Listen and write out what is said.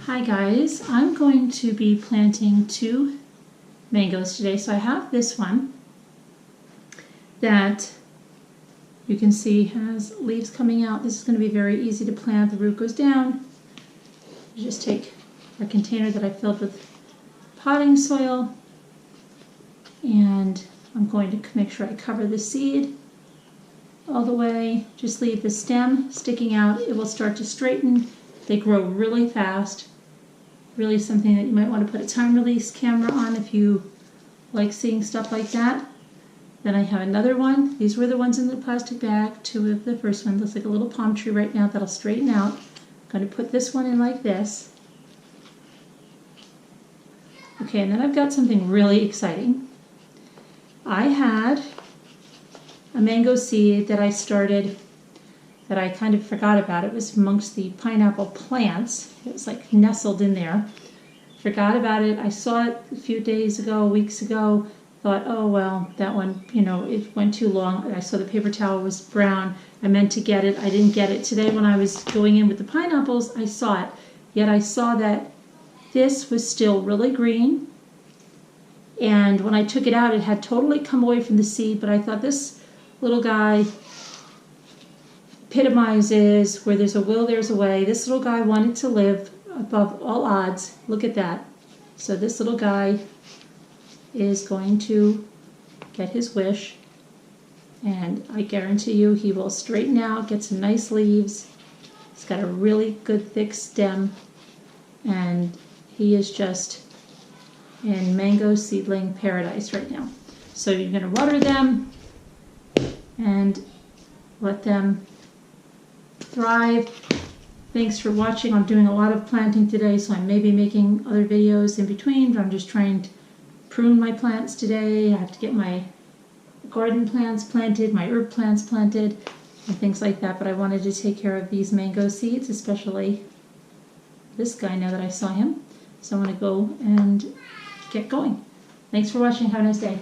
Hi guys, I'm going to be planting 2 mangoes today. So I have this one that you can see has leaves coming out. This is going to be very easy to plant. The root goes down. You just take a container that I filled with potting soil, and I'm going to make sure I cover the seed all the way. Just leave the stem sticking out. It will start to straighten. They grow really fast. Really something that you might want to put a time release camera on if you like seeing stuff like that. Then I have another one. These were the ones in the plastic bag. 2 of the first one. Looks like a little palm tree right now that'll straighten out. I'm going to put this one in like this. Okay, and then I've got something really exciting. I had a mango seed that I started that I kind of forgot about. It was amongst the pineapple plants. It was like nestled in there. Forgot about it. I saw it a few days ago, weeks ago. Thought, oh well, that one, it went too long. I saw the paper towel was brown. I meant to get it. I didn't get it. Today when I was going in with the pineapples, I saw it. Yet I saw that this was still really green. And when I took it out, it had totally come away from the seed. But I thought this little guy epitomizes where there's a will, there's a way. This little guy wanted to live above all odds. Look at that. So this little guy is going to get his wish, and I guarantee you he will straighten out, get some nice leaves. He's got a really good thick stem, and he is just in mango seedling paradise right now. So you're going to water them and let them thrive. Thanks for watching. I'm doing a lot of planting today, so I may be making other videos in between, but I'm just trying to prune my plants today. I have to get my garden plants planted, my herb plants planted, and things like that. But I wanted to take care of these mango seeds, especially this guy now that I saw him. So I'm going to go and get going. Thanks for watching. Have a nice day.